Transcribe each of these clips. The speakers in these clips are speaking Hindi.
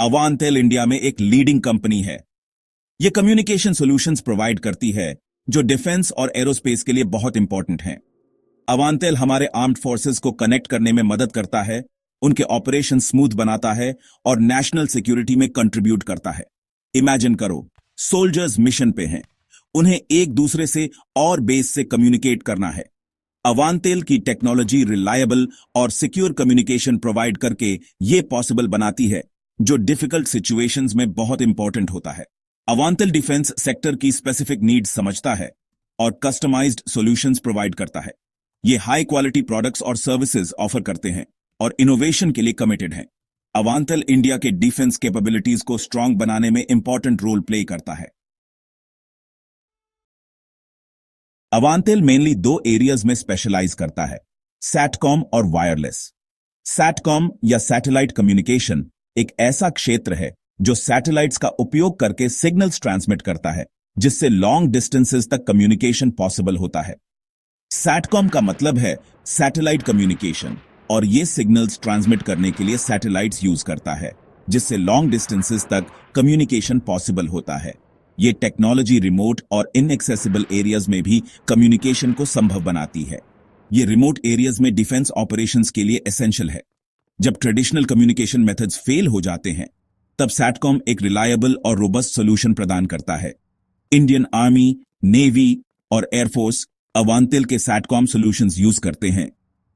अवांटेल इंडिया में एक लीडिंग कंपनी है। यह कम्युनिकेशन सॉल्यूशंस प्रोवाइड करती है जो डिफेंस और एरोस्पेस के लिए बहुत इंपॉर्टेंट हैं। अवांटेल हमारे आर्म्ड फोर्सेस को कनेक्ट करने में मदद करता है, उनके ऑपरेशन स्मूथ बनाता है और नेशनल सिक्योरिटी में कंट्रीब्यूट करता है। इमेजिन करो, सोल्जर्स मिशन पे हैं, उन्हें एक दूसरे से और बेस से कम्युनिकेट करना है। अवांटेल की टेक्नोलॉजी रिलायबल और सिक्योर कम्युनिकेशन प्रोवाइड करके यह पॉसिबल बनाती है जो डिफिकल्ट सिचुएशंस में बहुत इंपॉर्टेंट होता है। अवांटेल डिफेंस सेक्टर की स्पेसिफिक नीड्स समझता है और कस्टमाइज्ड सॉल्यूशंस प्रोवाइड करता है। ये हाई क्वालिटी प्रोडक्ट्स और सर्विसेज ऑफर करते हैं और इनोवेशन के लिए कमिटेड हैं। अवांटेल इंडिया के डिफेंस कैपेबिलिटीज को स्ट्रांग बनाने में इंपॉर्टेंट रोल प्ले करता है। अवांटेल मेनली दो एरियाज में स्पेशलाइज करता है, सैटकॉम और वायरलेस। सैटकॉम या सैटेलाइट कम्युनिकेशन एक ऐसा क्षेत्र है जो सैटेलाइट्स का उपयोग करके सिग्नल्स ट्रांसमिट करता है, जिससे लॉन्ग डिस्टेंसेस तक कम्युनिकेशन पॉसिबल होता है। सैटकॉम का मतलब है सैटेलाइट कम्युनिकेशन और ये सिग्नल्स ट्रांसमिट करने के लिए सैटेलाइट्स यूज करता है, जिससे लॉन्ग डिस्टेंसेस तक कम्युनिकेशन पॉसिबल होता है। ये टेक्नोलॉजी रिमोट और इनएक्सेसिबल एरियाज में भी कम्युनिकेशन को संभव बनाती है। ये रिमोट एरियाज में डिफेंस ऑपरेशंस के लिए एसेंशियल है। जब ट्रेडिशनल कम्युनिकेशन मेथड्स फेल हो जाते हैं, तब सैटकॉम एक रिलायबल और रोबस्ट सॉल्यूशन प्रदान करता है। इंडियन आर्मी, नेवी और एयरफोर्स अवांटेल के सैटकॉम सॉल्यूशंस यूज करते हैं,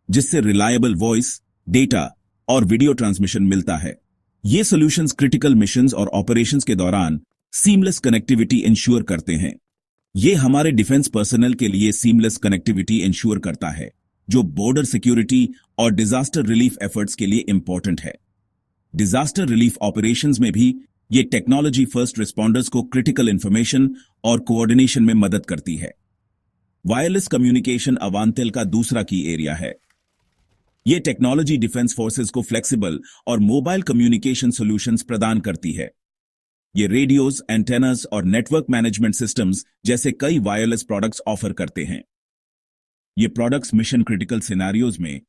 जिससे रिलायबल वॉइस, डेटा और वीडियो ट्रांसमिशन मिलता है। ये सॉल्यूशंस क्रिटिकल मिशंस और ऑपरेशंस के दौरान सीमलेस कनेक्टिविटी इंश्योर करते हैं। ये हमारे डिफेंस पर्सनल के लिए सीमलेस कनेक्टिविटी इंश्योर करता है, जो बॉर्डर सिक्योरिटी और डिजास्टर रिलीफ एफर्ट्स के लिए इंपॉर्टेंट है। डिजास्टर रिलीफ ऑपरेशंस में भी ये टेक्नोलॉजी फर्स्ट रिस्पॉन्डर्स को क्रिटिकल इंफॉर्मेशन और कोऑर्डिनेशन में मदद करती है। वायरलेस कम्युनिकेशन अवांटेल का दूसरा की एरिया है। ये टेक्नोलॉजी डिफेंस फोर्सेस को फ्लेक्सिबल और मोबाइल कम्युनिकेशन सॉल्यूशंस प्रदान करती है। ये रेडियोज, एंटेनास और नेटवर्क मैनेजमेंट सिस्टम्स जैसे कई वायरलेस प्रोडक्ट्स ऑफर करते हैं। ये प्रोडक्ट्स मिशन क्रिटिकल सिनेरियोज में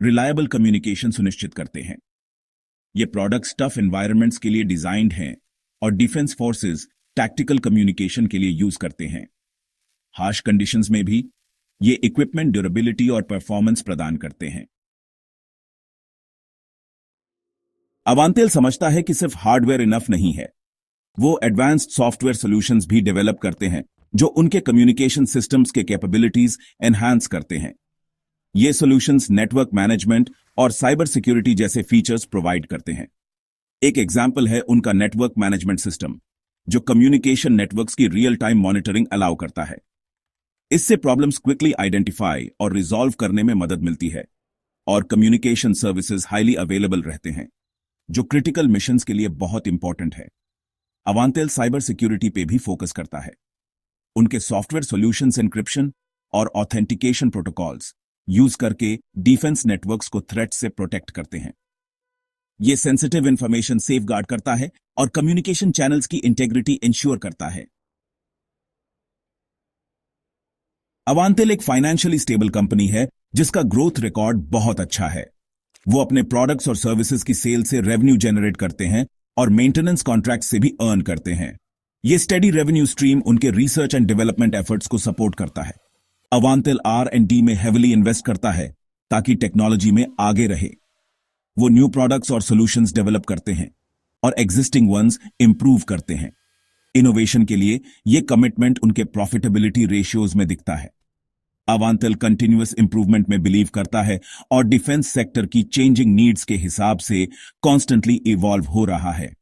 रिलायबल कम्युनिकेशन सुनिश्चित करते हैं। ये प्रोडक्ट्स टफ एनवायरनमेंट्स के लिए डिजाइंड हैं और डिफेंस फोर्सेस टैक्टिकल कम्युनिकेशन के लिए यूज करते हैं। हार्श कंडीशंस में भी ये इक्विपमेंट ड्यूरेबिलिटी और परफॉर्मेंस प्रदान करते हैं। अवांटेल समझता है कि सिर्फ हार्डवेयर इनफ नहीं है, वो एडवांस्ड सॉफ्टवेयर सॉल्यूशंस भी डेवलप करते हैं जो उनके कम्युनिकेशन सिस्टम्स के कैपेबिलिटीज एनहांस करते हैं। ये सॉल्यूशंस नेटवर्क मैनेजमेंट और साइबर सिक्योरिटी जैसे फीचर्स प्रोवाइड करते हैं। एक एग्जाम्पल है उनका नेटवर्क मैनेजमेंट सिस्टम, जो कम्युनिकेशन नेटवर्क्स की रियल टाइम मॉनिटरिंग अलाउ करता है। इससे प्रॉब्लम्स क्विकली आइडेंटिफाई और रिजॉल्व करने में मदद मिलती है और कम्युनिकेशन सर्विसेज हाईली अवेलेबल रहते हैं, जो क्रिटिकल मिशंस के लिए बहुत इंपॉर्टेंट है। अवांटेल साइबर सिक्योरिटी पे भी फोकस करता है। उनके सॉफ्टवेयर सॉल्यूशंस एन्क्रिप्शन और ऑथेंटिकेशन प्रोटोकॉल्स यूज करके डिफेंस नेटवर्क्स को थ्रेट से प्रोटेक्ट करते हैं। ये सेंसिटिव इंफॉर्मेशन सेफगार्ड करता है और कम्युनिकेशन चैनल्स की इंटेग्रिटी इंश्योर करता है। अवांटेल एक फाइनेंशियली स्टेबल कंपनी है जिसका ग्रोथ रिकॉर्ड बहुत अच्छा है। वो अपने प्रोडक्ट्स और सर्विसेज की सेल से रेवेन्यू जनरेट करते हैं और मेंटेनेंस कॉन्ट्रैक्ट से भी अर्न करते हैं। ये स्टेडी रेवेन्यू स्ट्रीम उनके रिसर्च एंड डेवलपमेंट एफर्ट्स को सपोर्ट करता है। अवांटेल R&D में हेविली इन्वेस्ट करता है ताकि टेक्नोलॉजी में आगे रहे। वो न्यू प्रोडक्ट्स और सॉल्यूशंस डेवलप करते हैं और एग्जिस्टिंग वंस इंप्रूव करते हैं। इनोवेशन के लिए ये कमिटमेंट उनके प्रॉफिटेबिलिटी रेशियोज में दिखता है। अवांटेल कंटिन्यूअस इंप्रूवमेंट में बिलीव करता है और डिफेंस सेक्टर की चेंजिंग नीड्स के हिसाब से कॉन्स्टेंटली इवॉल्व हो रहा है।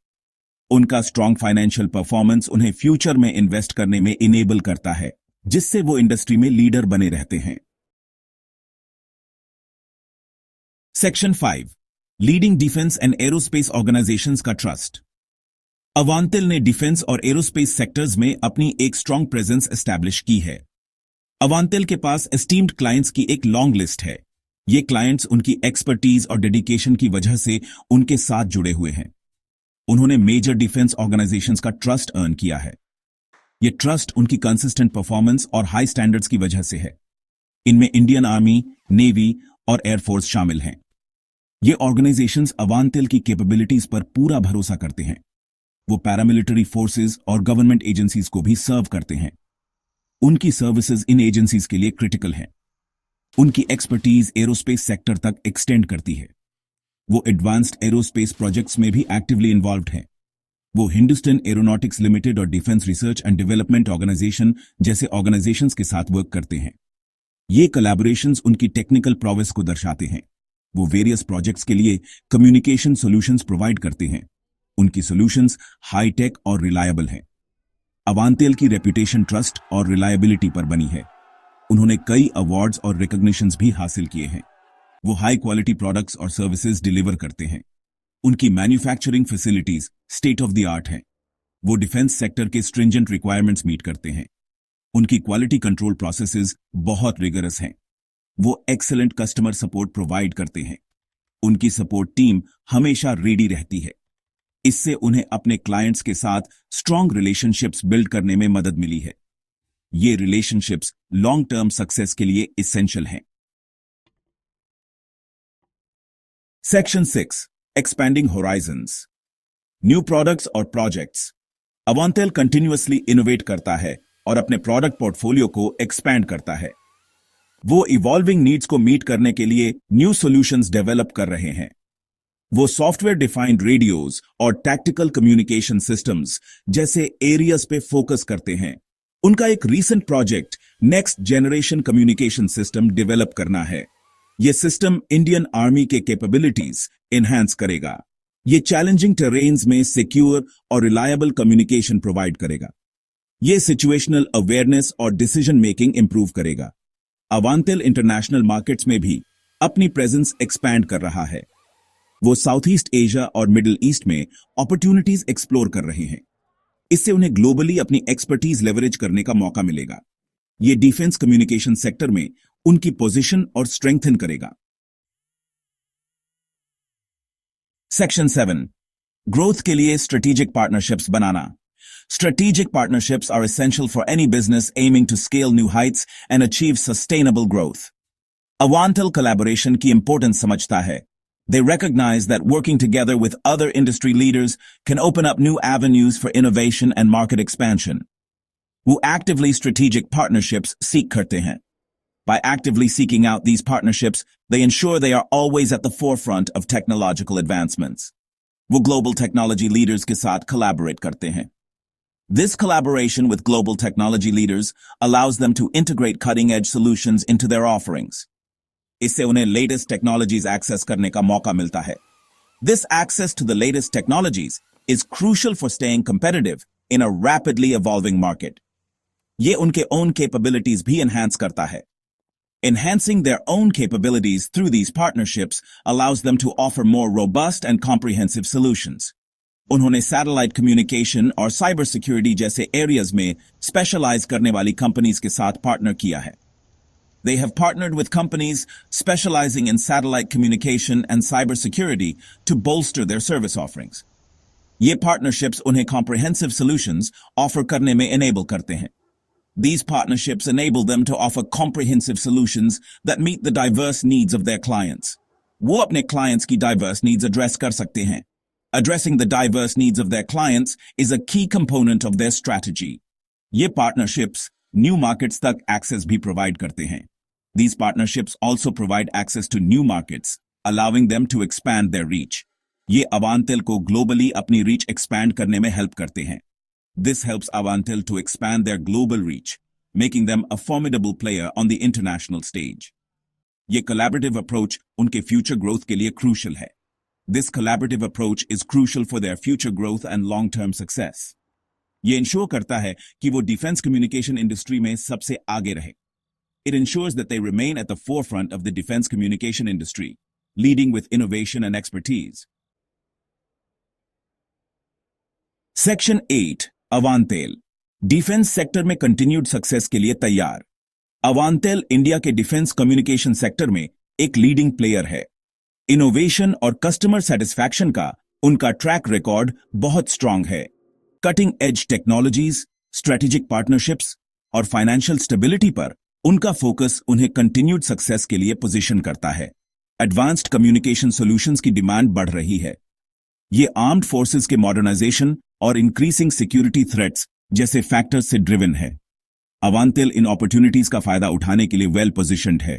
उनका स्ट्रॉन्ग फाइनेंशियल परफॉर्मेंस उन्हें फ्यूचर में इन्वेस्ट करने में इनेबल करता है, जिससे वो इंडस्ट्री में लीडर बने रहते हैं। Section 5, leading defence and aerospace organisations का ट्रस्ट। अवांटेल ने डिफेंस और एरोस्पेस सेक्टर्स में अपनी एक स्ट्रॉन्ग प्रेजेंस एस्टैब्लिश की है। अवांटेल के पास एस्टीम्ड क्लाइंट्स की एक लॉन्ग लिस्ट है। ये क्लाइंट्स उनकी एक्सपर्टीज और डेडिकेशन की वजह से उनके साथ जुड़े हुए हैं। उन्होंने मेजर डिफेंस ऑर्गेनाइजेशंस का ट्रस्ट अर्न किया है। ये ट्रस्ट उनकी कंसिस्टेंट परफॉर्मेंस और हाई स्टैंडर्ड्स की वजह से है। इनमें इंडियन आर्मी, नेवी और एयरफोर्स शामिल हैं। ये ऑर्गेनाइजेशंस अवांतिल की कैपेबिलिटीज पर पूरा भरोसा करते हैं। वो पैरामिलिट्री फोर्सेस और गवर्नमेंट एजेंसीज को भी सर्व करते हैं। उनकी सर्विसेज इन एजेंसीज के लिए क्रिटिकल हैं। उनकी एक्सपर्टीज एरोस्पेस सेक्टर तक एक्सटेंड करती है। वो एडवांस्ड एरोस्पेस प्रोजेक्ट्स में भी एक्टिवली इन्वॉल्व्ड हैं। वो हिंदुस्तान एरोनॉटिक्स लिमिटेड और defence research and development organisation जैसे ऑर्गेनाइजेशंस के साथ वर्क करते हैं। ये कोलैबोरेशंस उनकी टेक्निकल प्रोवेस को दर्शाते हैं। वो वेरियस प्रोजेक्ट्स के लिए कम्युनिकेशन सॉल्यूशंस प्रोवाइड करते हैं। उनकी सॉल्यूशंस हाई टेक और रिलायबल हैं। अवांतिल की रेपुटेशन ट्रस्ट और रिलायबिलिटी पर बनी है। उन्होंने कई अवार्ड्स और रिकॉग्निशंस भी हासिल किए हैं। वो हाई क्वालिटी प्रोडक्ट्स और सर्विसेज डिलीवर करते हैं। उनकी manufacturing facilities state of the art हैं। वो डिफेंस सेक्टर के स्ट्रिंजेंट रिक्वायरमेंट्स मीट करते हैं। उनकी क्वालिटी कंट्रोल प्रोसेसेस बहुत रिगरस हैं। वो एक्सीलेंट कस्टमर सपोर्ट प्रोवाइड करते हैं। उनकी सपोर्ट टीम हमेशा रेडी रहती है। इससे उन्हें अपने क्लाइंट्स के साथ स्ट्रांग रिलेशनशिप्स बिल्ड करने में मदद मिली है। ये रिलेशनशिप्स लॉन्ग टर्म सक्सेस के लिए एसेंशियल हैं। Section 6 expanding Horizons. New products और प्रोजेक्ट्स। अवांतिल कंटिन्यूअसली इनोवेट करता है और अपने प्रोडक्ट पोर्टफोलियो को एक्सपैंड करता है। वो इवॉल्विंग नीड्स को मीट करने के लिए न्यू सॉल्यूशंस डेवलप कर रहे हैं। वो सॉफ्टवेयर डिफाइंड रेडियोज और टैक्टिकल कम्युनिकेशन सिस्टम्स जैसे एरियाज पे फोकस करते हैं। उनका एक recent project next generation communication system develop करना है। यह सिस्टम इंडियन आर्मी के कैपेबिलिटीज एनहांस करेगा। ये चैलेंजिंग टेरेन्स में सिक्योर और रिलायबल कम्युनिकेशन प्रोवाइड करेगा। ये सिचुएशनल अवेयरनेस और डिसीजन मेकिंग इंप्रूव करेगा। अवांतिल इंटरनेशनल मार्केट्स में भी अपनी प्रेजेंस एक्सपैंड कर रहा है। वो साउथ ईस्ट एशिया और मिडिल ईस्ट में अपॉर्चुनिटीज एक्सप्लोर कर रहे हैं। इससे उन्हें ग्लोबली अपनी एक्सपर्टीज लेवरेज करने का मौका मिलेगा। ये डिफेंस कम्युनिकेशन सेक्टर में उनकी पोजीशन और स्ट्रेंथन करेगा। सेक्शन 7 ग्रोथ के लिए strategic partnerships banana. Strategic partnerships are essential for any business aiming to scale new heights and achieve sustainable growth. Avantil collaboration की importance समझता है। They recognize that working together with other industry leaders can open up new avenues for innovation and market expansion. वो actively strategic partnerships seek करते हैं। By actively seeking out these partnerships, they ensure they are always at the forefront of technological advancements. वो global technology leaders के साथ collaborate करते हैं। This collaboration with global technology leaders allows them to integrate cutting-edge solutions into their offerings. इससे उन्हें latest technologies access करने का मौका मिलता है। This access to the latest technologies is crucial for staying competitive in a rapidly evolving market. ये उनके own capabilities भी enhance करता है। Enhancing their own capabilities through these partnerships allows them to offer more robust and comprehensive solutions. उन्होंने सैटेलाइट कम्युनिकेशन और साइबर सिक्योरिटी जैसे एरियाज में स्पेशलाइज करने वाली कंपनीज के साथ पार्टनर किया है। They have partnered with companies specializing in satellite communication and cyber security to bolster their service offerings. ये partnerships उन्हें comprehensive solutions offer करने में enable करते हैं। These partnerships enable them to offer comprehensive solutions that meet the diverse needs of their clients. वो अपने clients की diverse needs address कर सकते हैं। Addressing the diverse needs of their clients is a key component of their strategy. ये partnerships new markets तक access भी provide करते हैं। These partnerships also provide access to new markets, allowing them to expand their reach. ये अवांतिल को globally अपनी reach expand करने में help करते हैं। This helps Avantil to expand their global reach, making them a formidable player on the international stage. ये collaborative approach उनके future growth के लिए crucial है। This collaborative approach is crucial for their future growth and long-term success. ये ensure करता है कि वो defense communication industry में सबसे आगे रहे. It ensures that they remain at the forefront of the defense communication industry, leading with innovation and expertise. Section 8 Avantel Defense sector में continued success के लिए तैयार। Avantel इंडिया के defense communication sector में एक leading player है। इनोवेशन और कस्टमर सेटिस्फैक्शन का उनका ट्रैक रिकॉर्ड बहुत स्ट्रांग है। Cutting edge technologies, strategic partnerships और फाइनेंशियल स्टेबिलिटी पर उनका फोकस उन्हें कंटिन्यूड सक्सेस के लिए पोजीशन करता है। एडवांस्ड कम्युनिकेशन सॉल्यूशंस की डिमांड बढ़ रही है। ये आर्म्ड फोर्सेस के मॉडर्नाइजेशन और इंक्रीजिंग सिक्योरिटी थ्रेट्स जैसे फैक्टर्स से ड्रिवन है। अवांतिल इन अपॉर्चुनिटीज का फायदा उठाने के लिए वेल पोजिशन्ड है।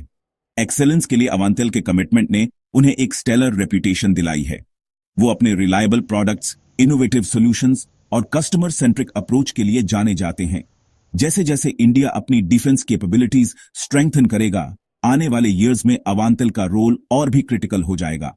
एक्सेलेंस के लिए अवांतिल के कमिटमेंट ने उन्हें एक स्टेलर रेप्यूटेशन दिलाई है। वो अपने रिलायबल प्रोडक्ट्स, इनोवेटिव सॉल्यूशंस और कस्टमर सेंट्रिक अप्रोच के लिए जाने जाते हैं। जैसे जैसे इंडिया अपनी डिफेंस कैपेबिलिटीज स्ट्रेंथन करेगा, आने वाले ईयर्स में अवांतिल का रोल और भी क्रिटिकल हो जाएगा।